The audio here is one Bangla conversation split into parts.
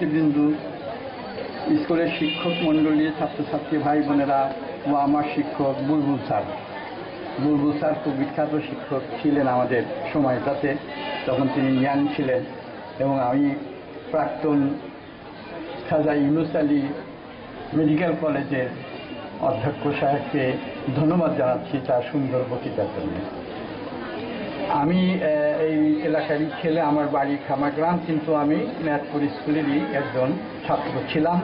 নেতৃবৃন্দ, স্কুলের শিক্ষক মণ্ডলী, ছাত্রছাত্রী ভাই বোনেরা ও আমার শিক্ষক বুলবুল স্যার খুব বিখ্যাত শিক্ষক ছিলেন আমাদের সময়টাতে, তখন তিনি ইয়াং ছিলেন। এবং আমি প্রাক্তন খাজা ইউনুস আলী মেডিকেল কলেজের অধ্যক্ষ সাহেবকে ধন্যবাদ জানাচ্ছি তার সুন্দর বক্তৃতার জন্য। আমি এই এলাকারই ছেলে, আমার বাড়ি খামাগ্রাম, কিন্তু আমি মেহেরপুর স্কুলেরই একজন ছাত্র ছিলাম।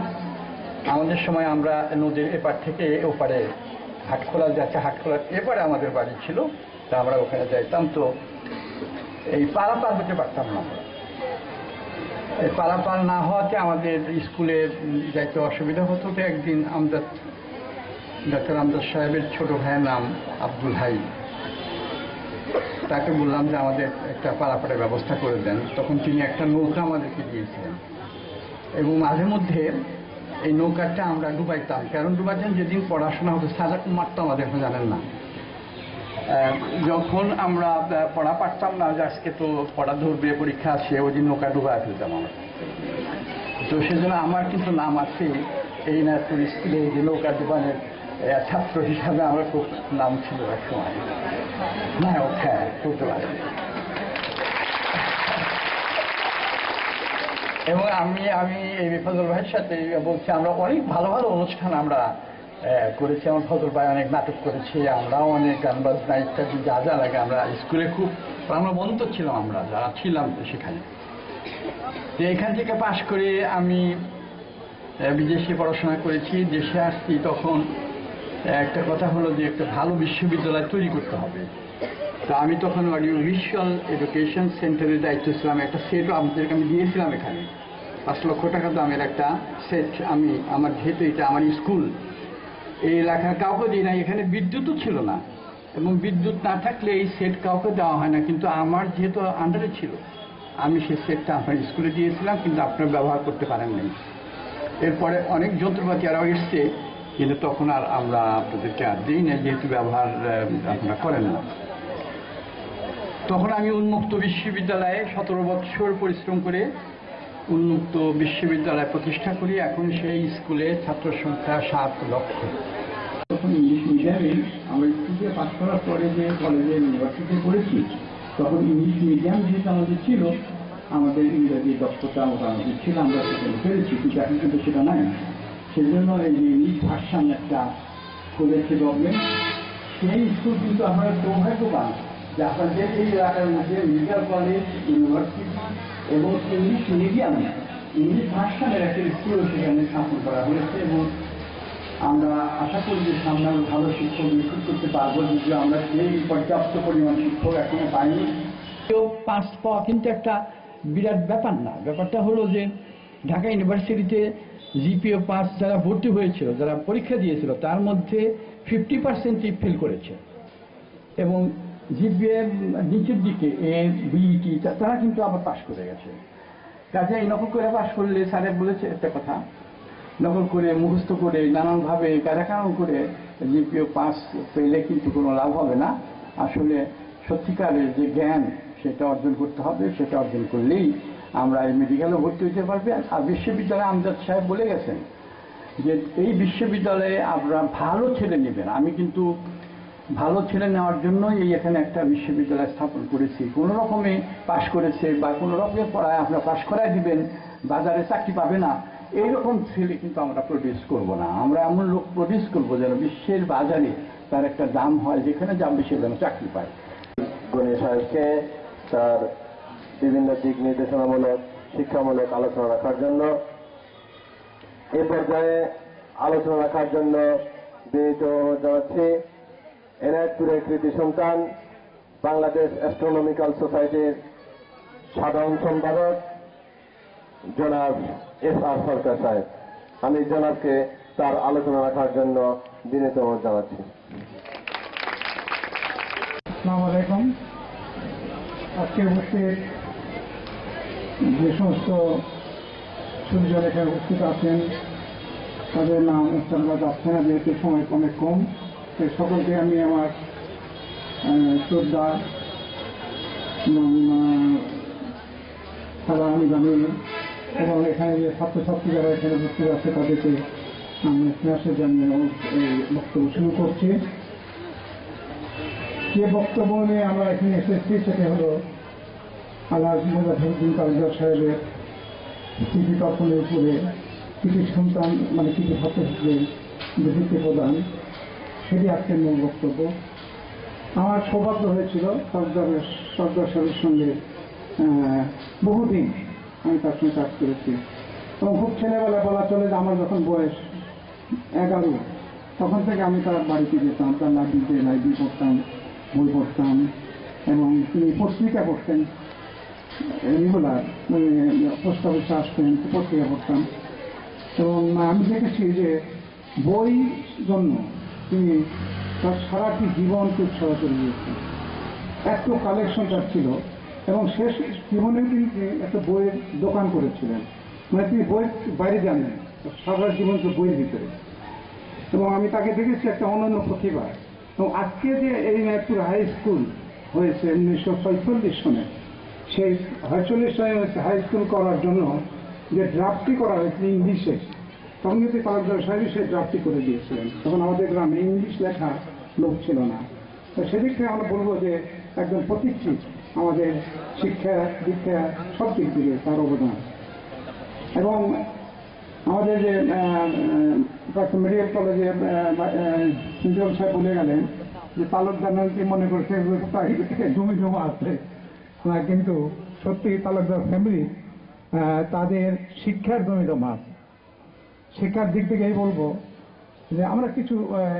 আমাদের সময় আমরা নদীর এপার থেকে ওপারে হাটখোলা যাচ্ছে, হাটখোলার এপারে আমাদের বাড়ি ছিল, তা আমরা ওখানে যাইতাম। তো এই পারাপার হতে পারতাম না। এই পারাপার না হওয়াতে আমাদের স্কুলে যাইতে অসুবিধা হতো। তো একদিন ডক্টর আমজাদ সাহেবের ছোট ভাইয়ের নাম আব্দুল হাই, তাকে বললাম যে আমাদের একটা পারাপারের ব্যবস্থা করে দেন। তখন তিনি একটা নৌকা আমাদেরকে দিয়েছিলেন এবং মাঝে মধ্যে এই নৌকাটা আমরা ডুবাইতাম। কারণ ডুবাইতাম, যেদিন পড়াশোনা হতো সারা মারতো আমাদের জানেন না। যখন আমরা পড়া পারতাম না, যে আজকে তো পড়া ধরবে, পরীক্ষা আসে, ওই দিন নৌকা ডুবাই ফেলতাম আমরা। তো সেজন্য আমার কিন্তু নাম আছে এই মেহেরপুর স্কুলে, যে নৌকা ডুবানের ছাত্র হিসাবে আমার খুব নাম ছিল এক সময়, নায়ক। হ্যাঁ, করতে পারে। এবং আমি এই ফজল ভাইয়ের সাথে বলছি, আমরা অনেক ভালো ভালো অনুষ্ঠান আমরা করেছি। আমার ফজল ভাই অনেক নাটক করেছি, আমরাও অনেক গান বাজনা ইত্যাদি যা যা লাগে আমরা স্কুলে খুব প্রাণবন্ত ছিলাম আমরা যারা ছিলাম সেখানে। তো এখান থেকে পাশ করে আমি বিদেশে পড়াশোনা করেছি। দেশে আসছি, তখন একটা কথা হলো যে একটা ভালো বিশ্ববিদ্যালয় তৈরি করতে হবে। তো আমি তখন অডিও ভিজুয়াল এডুকেশন সেন্টারের দায়িত্ব ছিলাম। একটা সেটও আপনাদেরকে আমি দিয়েছিলাম, এখানে 5 লক্ষ টাকা দামের একটা সেট। আমার যেহেতু এটা আমার স্কুল, এই এলাকার কাউকে দিই না, এখানে বিদ্যুৎও ছিল না, এবং বিদ্যুৎ না থাকলে এই সেট কাউকে দেওয়া হয় না। কিন্তু আমার যেহেতু আন্ডারে ছিল, আমি সেই সেটটা আপনার স্কুলে দিয়েছিলাম, কিন্তু আপনারা ব্যবহার করতে পারেন নাই। এরপরে অনেক যন্ত্রপাতি আরও এসছে, কিন্তু তখন আর আমরা আপনাদেরকে আর দিই না, যেহেতু ব্যবহার আপনারা করেন না। তখন আমি উন্মুক্ত বিশ্ববিদ্যালয়ে 17 বছর পরিশ্রম করে উন্মুক্ত বিশ্ববিদ্যালয় প্রতিষ্ঠা করি। এখন সেই স্কুলে ছাত্র সংখ্যা 7 লক্ষ। তখন ইংলিশ মিডিয়ামে আমরা স্কুলে পাশ করার পরে যে কলেজে ইউনিভার্সিটি পড়েছি, তখন ইংলিশ মিডিয়াম যেহেতু আমাদের ছিল, আমাদের ইংরেজি দক্ষতা মোটামুটি ছিল, আমরা সেখানে পেরেছি। কিন্তু এখন কিন্তু সেটা নাই। সেজন্য এই যে ইংলিশ ভার্সান একটা করেছে গভর্নমেন্ট, সেই স্কুল কিন্তু আপনারা সৌভাগ্যবান যে আপনাদের এই এলাকার মধ্যে মেডিকেল কলেজ, ইউনিভার্সিটি এবং ইংলিশ মিডিয়ামে ইংলিশ ভার্সানের একটা স্কুলও সেখানে স্থাপন করা হয়েছে। এবং আমরা আশা করি যে সামনে আরো ভালো শিক্ষক নিশ্চিত করতে পারবো, যদিও আমরা সেই পর্যাপ্ত পরিমাণ শিক্ষক এখনো পাইনি। কেউ পাস পাওয়া কিন্তু একটা বিরাট ব্যাপার না। ব্যাপারটা হলো যে ঢাকা ইউনিভার্সিটিতে জিপিও পাস যারা ভর্তি হয়েছিল, যারা পরীক্ষা দিয়েছিল, তার মধ্যে 50% ফেল করেছে। এবং জিপিএ নিচের দিকে বিইটি তারা কিন্তু আবার পাশ করে গেছে। কাজে নকল করে পাশ করলে, স্যারে বলেছে একটা কথা, নকল করে মুখস্থ করে নানানভাবে কারাকারণ করে জিপিও পাস পেলে কিন্তু কোনো লাভ হবে না। আসলে সত্যিকারের যে জ্ঞান সেটা অর্জন করতে হবে, সেটা অর্জন করলেই আমরা এই মেডিকেলে ভর্তি হতে পারবে। আর বিশ্ববিদ্যালয়ে আমজাদ সাহেব বলে গেছেন যে এই বিশ্ববিদ্যালয়ে আপনারা ভালো ছেলে নেবেন। আমি কিন্তু ভালো ছেলে নেওয়ার জন্য এখানে একটা বিশ্ববিদ্যালয় স্থাপন করেছি। কোনো রকমে পাশ করেছে বা কোনো রকমের পড়ায় আপনারা পাশ করায় দিবেন, বাজারে চাকরি পাবে না, এইরকম ছেলে কিন্তু আমরা প্রডিউস করবো না। আমরা এমন লোক প্রডিউস করবো যেন বিশ্বের বাজারে তার একটা দাম হয়, যেখানে যাবে সে যেন চাকরি পায়। গণি সাহেবকে তার বিভিন্ন দিক নির্দেশনামূলক, শিক্ষামূলক আলোচনা রাখার জন্য, এ পর্যায়ে আলোচনা রাখার জন্য বিনীত অনুরোধ জানাচ্ছি এনায়েতপুরের কৃতি সন্তান, বাংলাদেশ অ্যাস্ট্রোনমিক্যাল সোসাইটির সাধারণ সম্পাদক জনাব এস.আর. সরকার সাহেব। আমি জনাবকে তার আলোচনা রাখার জন্য বিনীত অনুরোধ জানাচ্ছি। আসসালামু আলাইকুম। আজকে উপস্থিত যে সমস্ত সুবিধার এখানে উপস্থিত আছেন, তাদের নাম উচ্চারণ করা যাচ্ছে না যেহেতু সময় অনেক কম। সকলকে আমি আমার শ্রদ্ধা এবং সালামি জানিয়ে এবং এখানে যে ছাত্রছাত্রী যারা এখানে ভর্তি আছে তাদেরকে আমি স্নেহাশীষ জানিয়ে এই বক্তব্য শুরু করছি। যে বক্তব্য নিয়ে আমরা এখানে এসেছি সেটা হলো আল্লাহ মুজাফফরউদ্দিন তালুকদার সাহেবের কৃতি তর্পণের উপরে কৃতি সন্তান মানে কৃতি ছাত্রছাত্রীদের বৃত্তি প্রদান, সেটি আজকের মূল বক্তব্য। আমার সৌভাগ্য হয়েছিল সর্দার সাহেবের সঙ্গে বহুদিন আমি তার সঙ্গে কাজ করেছি এবং খুব ছেলেবেলা বলা চলে যে আমার যখন বয়স 11 তখন থেকে আমি তার বাড়িতে যেতাম, তার লাইব্রেরি পড়তাম, বই পড়তাম এবং তিনি পত্রিকা পড়তেন রেগুলার, পোস্ট অফিসে আসতেন, পত্রিকা পড়তাম এবং আমি দেখেছি যে বই জন্য তিনি তার সারাটি জীবনকে উৎসর্গ করে দিয়েছেন। এত কালেকশন তার ছিল এবং শেষ জীবনে তিনি একটা বইয়ের দোকান করেছিলেন, মানে তিনি বইয়ের বাইরে জানেন, সারা জীবন তো বইয়ের ভিতরে। এবং আমি তাকে দেখেছি একটা অনন্য প্রতিভা। এবং আজকে যে এই মেহেরপুর হাই স্কুল হয়েছে 1946 সনে, সেই 46 সনে হাই স্কুল করার জন্য যে ড্রাফটটি করা হয়েছিল ইংলিশে, তখন কিন্তু তালুকদার সাহেব সেই ড্রাফটটি করে দিয়েছিলেন। তখন আমাদের গ্রামে ইংলিশ লেখা লোক ছিল না। তো সেদিক থেকে আমরা বলবো যে একজন প্রতীক্ষিত আমাদের শিক্ষা দীক্ষা সব দিক থেকে তার অবদান। এবং আমাদের যে মেডিকেল কলেজে প্রিন্সিপাল সাহেব বলে গেলেন যে তালুকদার নাকি মনে করছে জমি জমা আছে, কিন্তু সত্যি তালুকদার ফ্যামিলি তাদের শিক্ষার জমি জমা আছে। শিক্ষার দিক থেকেই বলবো যে আমরা কিছু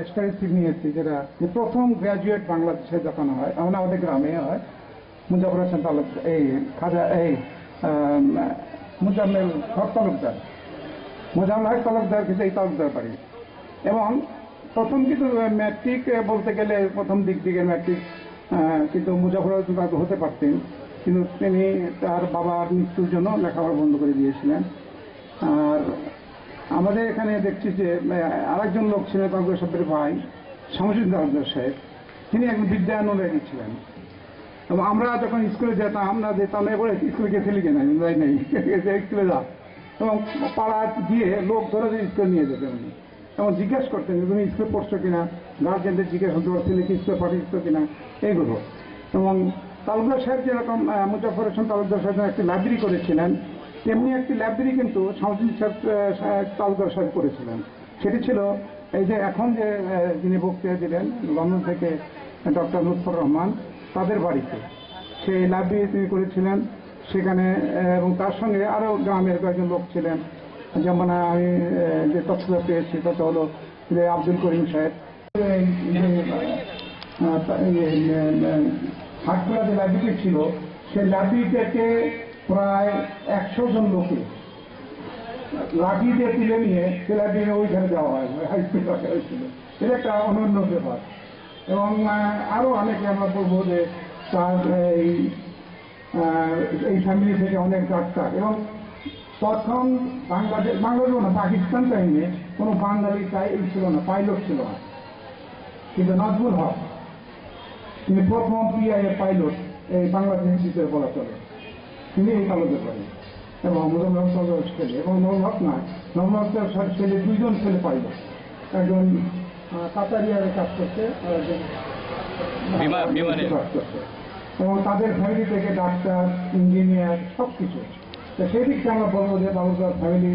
স্ট্যাটিস্টিক নিয়েছি, যেটা যে প্রথম গ্র্যাজুয়েট বাংলাদেশে দেখানো হয়, এমন আমাদের গ্রামে হয়, মুজাফর হোসেন তালুকদার, এই খাজা এই মুজাম্মেল হক তালুকদার, মোজাম্মেল হক তালুকদার কিন্তু এই তালুকদার বাড়ি। এবং প্রথম কিন্তু ম্যাট্রিক বলতে গেলে প্রথম দিক থেকে ম্যাট্রিক কিন্তু মুজাফর হোসেন তালুকদার হতে পারতেন, কিন্তু তিনি তার বাবার মৃত্যুর জন্য লেখাপড়া বন্ধ করে দিয়েছিলেন। আর আমাদের এখানে দেখছি যে আরেকজন লোক ছিলেন তালুকদার সাহেবের ভাই শামসুদ্দিন তালুকদার সাহেব, তিনি একজন বিদ্যানুরাগী ছিলেন। এবং আমরা যখন স্কুলে যেতাম না যেতাম বলে স্কুলে গেছিলি কেন, যাই নাই স্কুলে যা, এবং পাড়া গিয়ে লোক ধরে স্কুলে নিয়ে যেতেন উনি, এবং জিজ্ঞেস করতেন যে তুমি স্কুলে পড়ছো কিনা, গার্জেনদের জিজ্ঞেস করতে পারছেন কি স্কুলে পাঠিয়েছো কিনা, এইগুলো। এবং তালুকদার সাহেব যেরকম মুজাফর হোসেন তালুকদার সাহেব একটি লাইব্রেরি করেছিলেন, তেমনি একটি লাইব্রেরি কিন্তু শামসুদ্দিন তালুকদার সাহেব করেছিলেন। সেটি ছিল এই যে এখন যে যিনি বক্তৃতা দিলেন লন্ডন থেকে ডক্টর লুৎফর রহমান, তাদের বাড়িতে সেই লাইব্রেরি তিনি করেছিলেন সেখানে। এবং তার সঙ্গে আরও গ্রামের কয়েকজন লোক ছিলেন, যেমন আমি যে তথ্যটা পেয়েছি তথ্য হলো যে আব্দুল করিম সাহেব। হাটখোলা যে লাইব্রেরি ছিল সেই লাইব্রেরিটাকে প্রায় 100 জন লোকে লাঠি দিয়ে তুলে নিয়ে সে লাইব্রেরি ওইখানে যাওয়া হয়, হাই স্কুল রাখা হয়েছিল। এটা একটা অনন্য ব্যাপার। এবং আরো অনেকে আমরা বলবো যে তার এই ফ্যামিলি থেকে অনেক ডাক্তার। এবং প্রথম বাংলাদেশ না পাকিস্তান টাইমে কোনো বাঙালি এই ছিল না, পাইলট ছিল না, কিন্তু নাজমুল হক তিনি প্রথম পিআইএ পাইলট এই বাংলাদেশের ভিতরে বলা চলে, তিনি এই তালুকদার করেন। এবং মুজাম্মেল হক তালুকদার ছেলে, এবং নজরুল হক না, নজরুল হকের ছেলে 2 জন ছেলে পাইলট, একজন কাতারিয়ারে কাজ করছে আর একজন কাজ করছে। এবং তাদের ফ্যামিলি থেকে ডাক্তার, ইঞ্জিনিয়ার সব কিছু। তো সেই দিকটা আমরা বলবো যে তালুকদার ফ্যামিলি